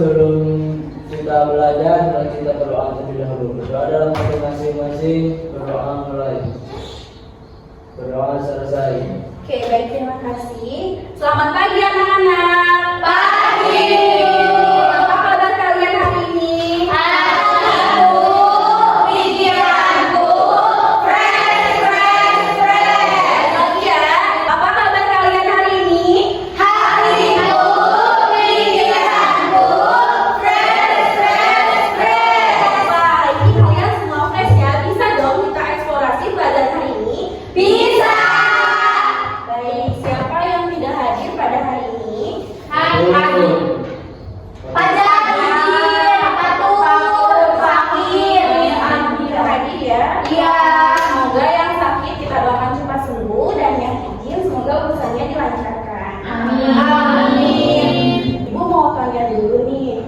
sebelum kita belajar, kita berdoa terlebih dahulu. Berdoa dalam hati masing-masing, berdoa mulai. Berdoa selesai. Oke, baik, terima kasih. Selamat pagi anak-anak. Pagi. Apa kabar kalian hari ini? Hatiku, pikiranku, fresh. Lagi ya. Apa kabar kalian hari ini? Hatiku, pikiranku, fresh. Wah, ini kalian semua fresh ya. Bisa dong kita eksplorasi pelajaran hari ini? Bisa. Baik, siapa yang tidak hadir pada hari ini? Hadir. Pada hadir. Apa tuh? Fakir. Tidak hadir ya? Iya. Semoga yang sakit kita doakan cepat sembuh dan yang hadir semoga urusannya dilancarkan. Amin. Ibu mau tanya dulu nih.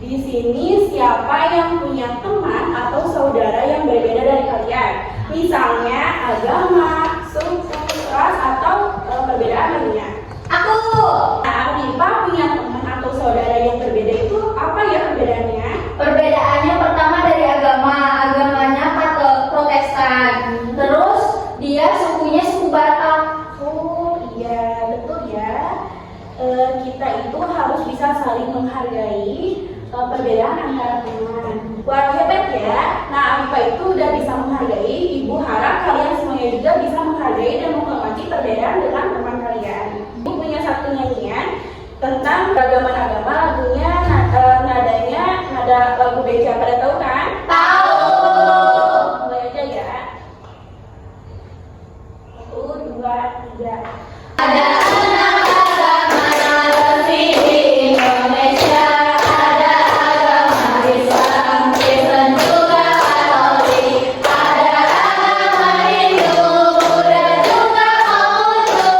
Di sini siapa yang punya teman atau saudara yang berbeda dari kalian? Misalnya agama, suku, ras, atau perbedaan lainnya. Aku. Nah, Afifah punya teman atau saudara yang berbeda itu apa ya perbedaannya? Perbedaannya pertama dari agama, agamanya Protestan. Terus dia sukunya suku Batak. Oh iya, betul ya. Kita itu harus bisa saling menghargai perbedaan antara teman. Wah, hebat ya. Nah, Afifah itu udah bisa menghargai. Ibu harap kalian semuanya juga bisa menghargai dan menghormati perbedaan dengan teman kalian. Ibu punya satu nyanyian tentang keragaman agama. Lagunya nadanya nada lagu beca. Pada tahu kan? Tahu. Mulai aja ya. 1, 2, 3. Ada 6 agama di Indonesia. Ada agama Islam, Kristen juga Katolik. Ada agama Hindu, Buddha juga Konghucu.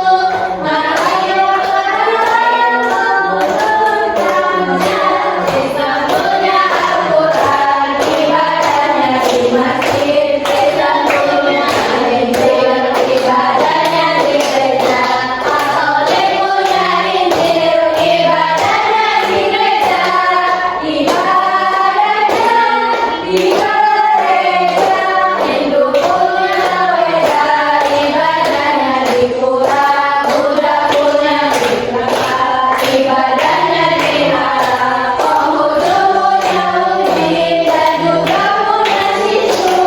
Makanya kalian menurutkannya. Islam punya Al-Quran, ibadahnya di masjid. Kristen punya Injil, ibadahnya di gereja. Katolik punya Injil, ibadahnya di gereja. Ibadahnya di gereja. Hindu punya Weda, ibadahnya di pura. Buddha punya di Mekah, ibadahnya di Haram. Konghucu punya Budi dan juga punya Sisu,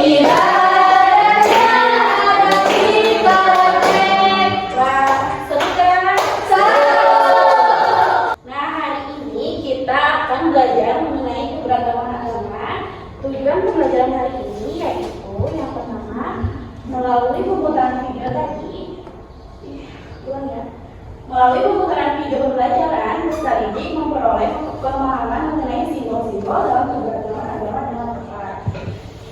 ibadahnya ada di Klaten. Wah, seru kan? Seru. Nah, hari ini kita akan belajar mengenai keberagaman agama. Tujuan pembelajaran hari ini yaitu yang pertama, melalui pemutaran video tadi, ulang ya. Melalui pemutaran video pembelajaran, peserta didik memperoleh pemahaman mengenai simbol-simbol dalam keberagaman agama dengan tepat.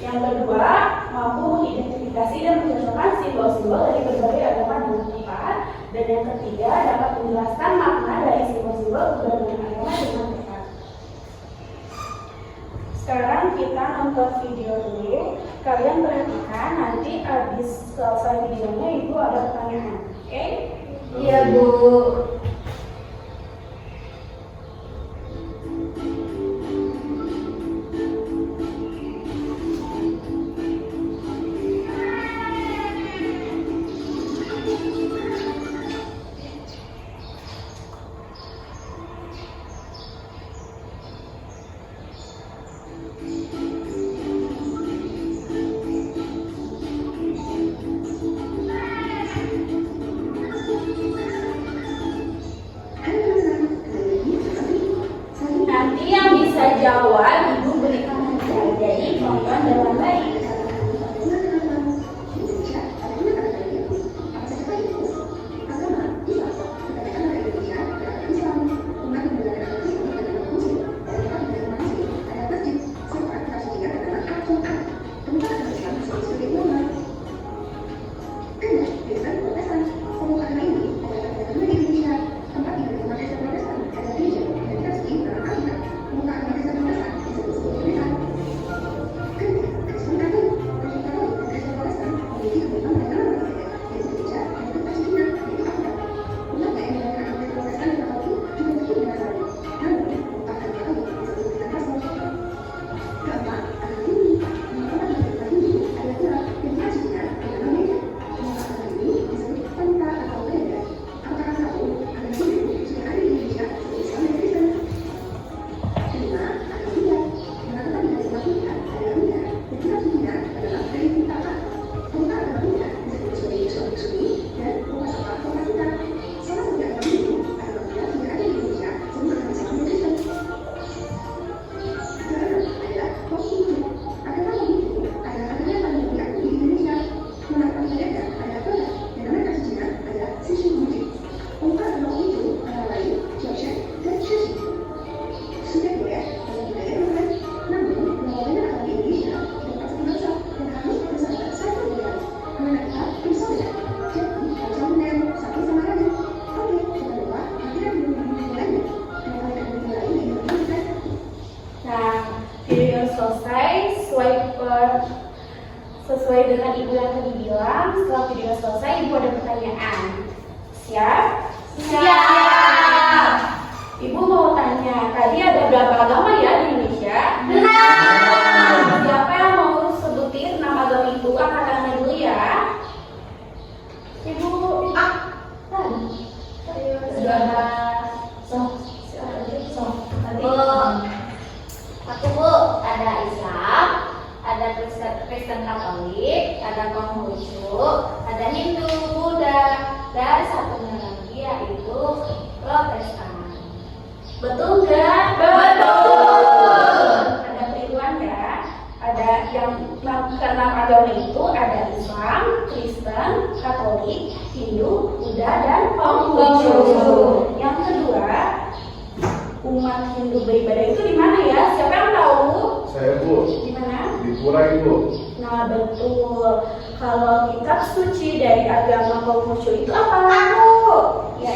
Yang kedua, mampu mengidentifikasi dan mencocokkan simbol-simbol dari berbagai agama dengan tepat. Dan yang ketiga, dapat menjelaskan makna dari simbol-simbol keberagaman agama dengan tepat. Sekarang kita nonton video dulu. Kalian perhatikan, nanti habis selesai videonya ibu ada pertanyaan. Oke? Iya, Bu. Nanti yang bisa jawab ibu berikan hadiah. Jadi nonton dengan baik. sesuai dengan ibu yang tadi bilang. Setelah video selesai, ibu ada pertanyaan. Siap? Siap. Ibu mau tanya, tadi ada berapa agama ya di Indonesia? 6. Siapa yang mau sebutin nama agama itu? Angkat tangan dulu ya. Ibu, Aku Bu, ada Islam, ada Kristen Katolik, ada Konghucu, ada Hindu, Buddha, dan satunya lagi yaitu Protestan. betul nggak? Betul. Ada keliruan ya. Ada yang keenam agama itu ada Islam, Kristen, Katolik, Hindu, Buddha, dan Konghucu. Yang kedua, umat Hindu beribadah itu di mana ya? Siapa yang tahu? Saya Bu, Di mana? di Pura Ibu. Nah betul. Kalau kitab suci dari agama Konghucu itu apa? Ya,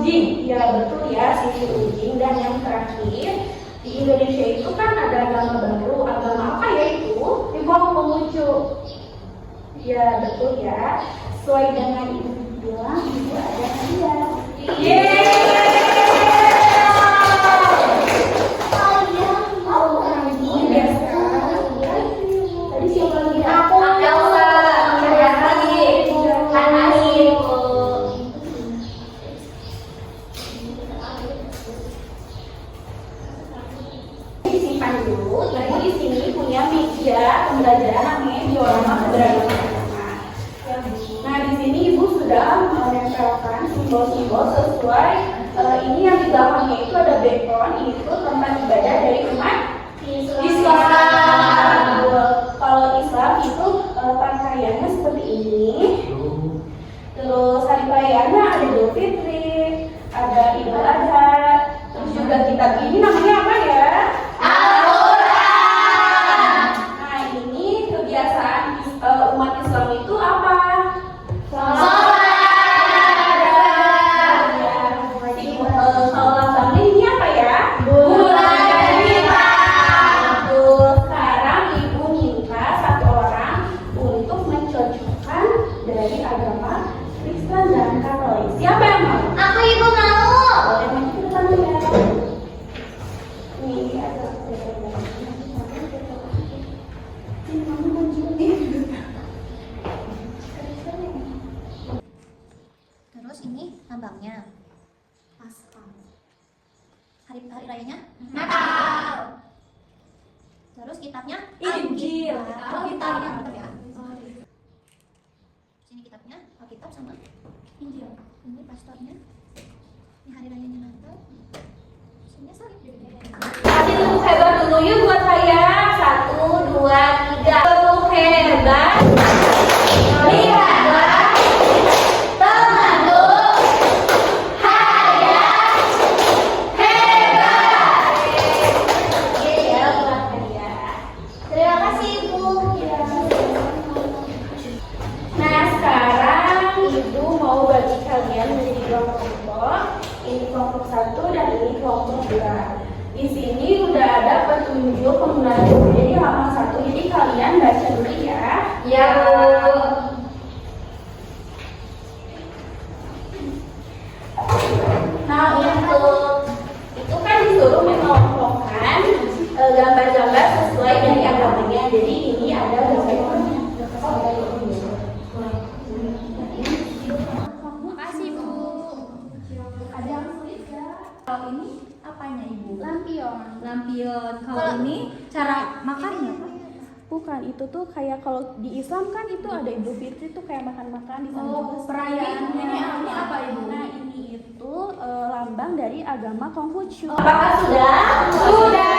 Jing. Ya betul ya, Sisi Ujing. Dan yang terakhir di Indonesia itu kan ada agama baru. Agama apa ya itu? Konghucu. Ya betul ya. Sesuai dengan ibu bilang, ibu ada hadiah. Tadi siapa lagi? Aku Elsa, ada lagi Anani Bu. Disimpan dulu. Ibu di sini punya meja pembelajaran namanya diorama keberagaman agama. Nah di sini ibu sudah menempelkan simbol-simbol sesuai ini yang di belakangnya itu ada background, itu tempat ibadah dari umat Islam. Kalau Islam itu pakaiannya seperti ini. Terus hari perayaannya ada Idul Fitri, ada Idul Adha. Terus juga kitab ini namanya apa ya? Al-Quran. Nah ini kebiasaan umat Islam itu apa? Kalau lambangnya ini apa ya? Bulan bintang. Betul. Sekarang ibu minta satu orang untuk mencocokkan dari agama Kristen dan Katolik. Siapa yang mau? Aku Ibu mau. Boleh maju ke depan ya. Ini ada Terus ini lambangnya Paskah. Hari rayanya Natal. Terus kitabnya Injil. Kitabnya ya. Sini kitabnya Alkitab sama Injil. Ini pastornya. Ini hari rayanya Natal. Sini salib. Kasih tepuk hebat dulu yuk buat saya. 1, 2, 3. Tepuk hebat. Lihatlah temanku, hayat, hebat. Ya, buat hadiah. Terima kasih Ibu. Nah sekarang ibu mau bagi kalian menjadi dua kelompok. Ini kelompok 1 dan ini kelompok 2. Di sini udah ada petunjuk penggunaan buku jadi halaman 1. Jadi kalian baca dulu ya. Ya Bu. Nah untuk itu kan disuruh mengelompokkan gambar-gambar sesuai dari agamanya. Jadi ini ada gambar-gambarnya. Makasih Bu. Ada yang sulit nggak? Kalau ini apanya Ibu? Lampion. Lampion. Kalau ini cara makannya Pak? Bukan, itu tuh kayak kalau di Islam kan itu ada Idul Fitri tuh kayak makan-makan di sana juga perayaannya. Ini apa Ibu? Nah ini itu lambang dari agama Konghucu. Apakah sudah? Sudah.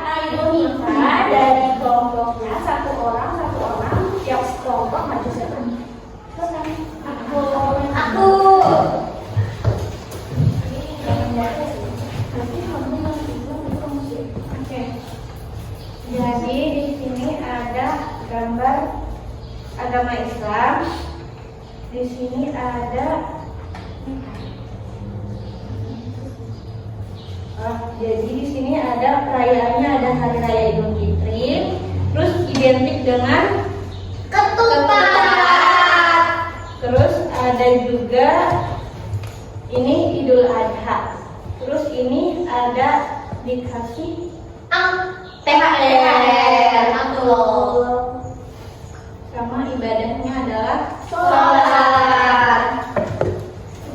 Nah ibu minta dari kelompoknya satu orang tiap kelompok maju siapa? Aku. Nanti kamu nanti Oke. Jadi di sini ada gambar agama Islam. Di sini ada Jadi di sini ada perayaannya, ada hari raya Idul Fitri, terus identik dengan Ketupat. terus ada juga ini Idul Adha. Terus ini ada dikasih THR. Betul. sama ibadahnya adalah Sholat.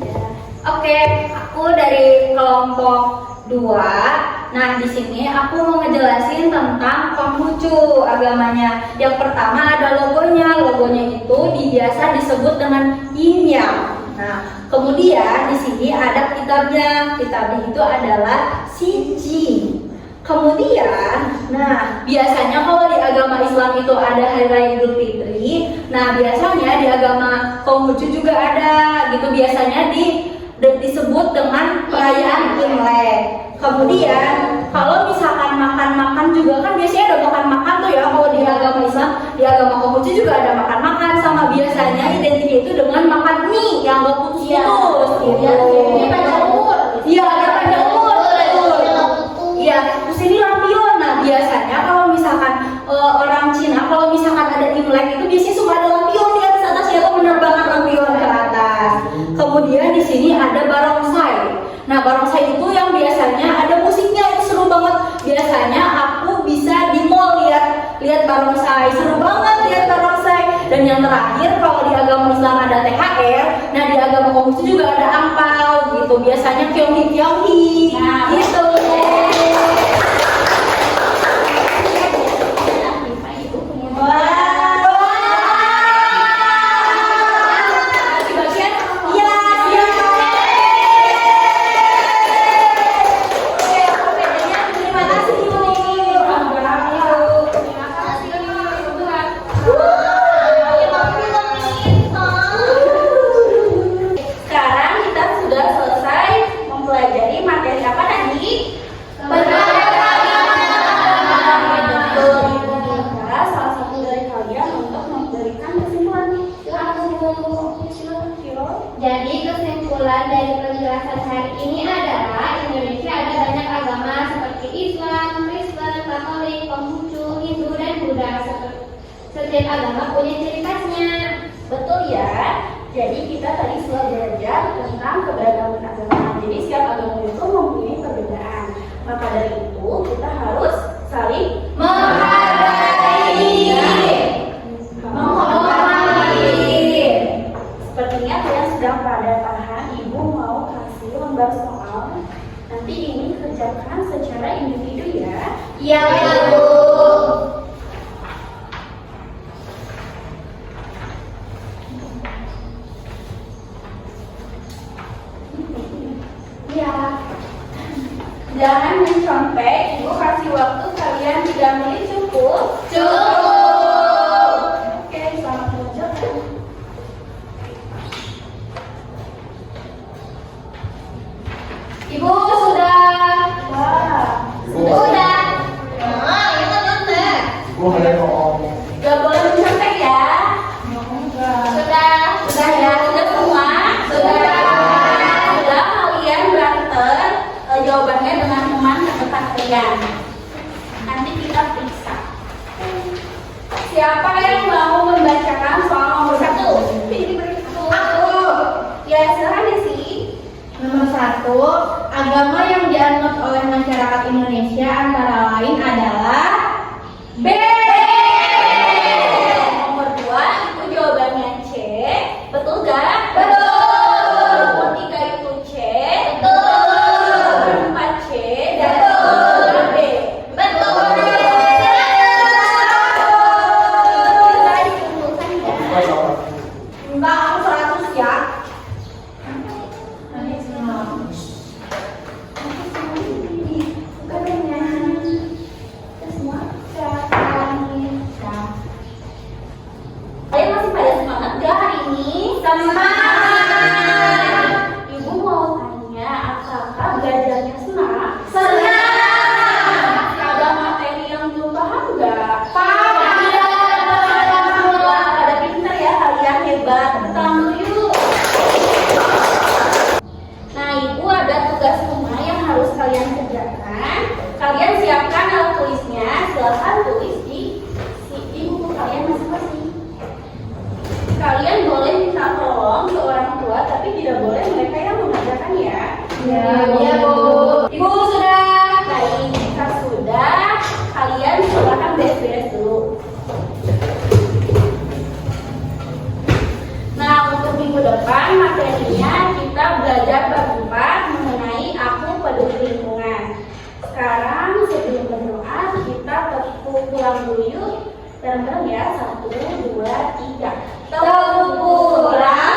Ya. Oke, aku dari kelompok 2. Nah, di sini aku mau ngejelasin tentang Konghucu agamanya. Yang pertama ada logonya. Logonya itu biasa disebut dengan yin yang. Nah, kemudian di sini ada kitabnya. Kitabnya itu adalah Sijing. Kemudian, nah biasanya kalau di agama Islam itu ada hari raya Idul Fitri. Nah, biasanya di agama Konghucu juga ada gitu. Biasanya disebut dengan perayaan Imlek. Kemudian kalau misalkan makan-makan juga kan biasanya ada makan-makan tuh ya. Kalau di agama Islam, di agama Konghucu juga ada makan-makan, sama biasanya identiknya itu dengan makan mie yang gak putus-putus gitu. Ini panjang umur. Iya, ada panjang umur. Iya, terus ini lampion. Nah, biasanya kalau misalkan orang Cina kalau misalkan ada Imlek itu biasanya suka ada lampion di atas ya, menerbangkan lampion ke atas. Kemudian di sini ada barongsai. Nah, barongsai itu yang biasanya ada musiknya, itu seru banget. Biasanya aku bisa di mall lihat barongsai, seru banget lihat barongsai. Dan yang terakhir kalau di agama Islam ada THR, nah di agama Konghucu juga ada angpau gitu. Biasanya kyonghi Nah, gitu. Sekarang kita sudah selesai mempelajari materi apa tadi? Salah satu dari kalian untuk memberikan kesimpulan. Silakan Viro. Jadi kesimpulan dari penjelasan hari ini adalah Indonesia ada banyak agama seperti Islam, Kristen, Katolik, Konghucu, Hindu, dan Buddha. Setiap agama punya ciri khasnya. Betul ya. Jadi kita tadi sudah belajar tentang keberagaman agama. Jadi setiap agama itu mempunyai perbedaan. Maka dari itu kita harus saling Menghargai. Sepertinya kalian sedang pada tahan. Ibu mau kasih lembar soal. Nanti ini kerjakan secara individu ya. Iya, Bu. Ya. Jangan mencontek. Ibu kasih waktu kalian 3 menit cukup. Cukup. Oke, selamat mengerjakan. Ibu sudah. Wah. Sudah. Nah, ini benar. Ibu ada ngomong. Gak boleh mencontek ya. Sudah ya, sudah semua. Sudah kalian berantem jawabannya dengan teman terdekat kalian. Nanti kita periksa. Siapa yang mau membacakan soal nomor 1? Aku. Ya, silakan Desi. Nomor 1, agama yang dianut oleh masyarakat Indonesia antara lain adalah B. Nomor 2 itu jawabannya C. Betul gak? Betul. Nomor 3 itu C. Betul. Nomor 4 C. Dan Betul. nomor B. Betul. Kita dikumpulkan ya. Enggak, aku 100 ya. kerjakan, kalian siapkan alat tulisnya. Silahkan tulis di buku kalian masing-masing. Kalian boleh minta tolong ke orang tua, tapi tidak boleh mereka yang mengajarkan ya. Iya, Bu. Ibu sudah. Baik, jika sudah, kalian silahkan beres-beres dulu. Nah, untuk minggu depan materinya kita belajar bab 4 mengenai aku peduli lingkungan. Sekarang sebelum berdoa kita tepuk pulang dulu yuk. Bareng-bareng ya, 1, 2, 3. Tepuk pulang.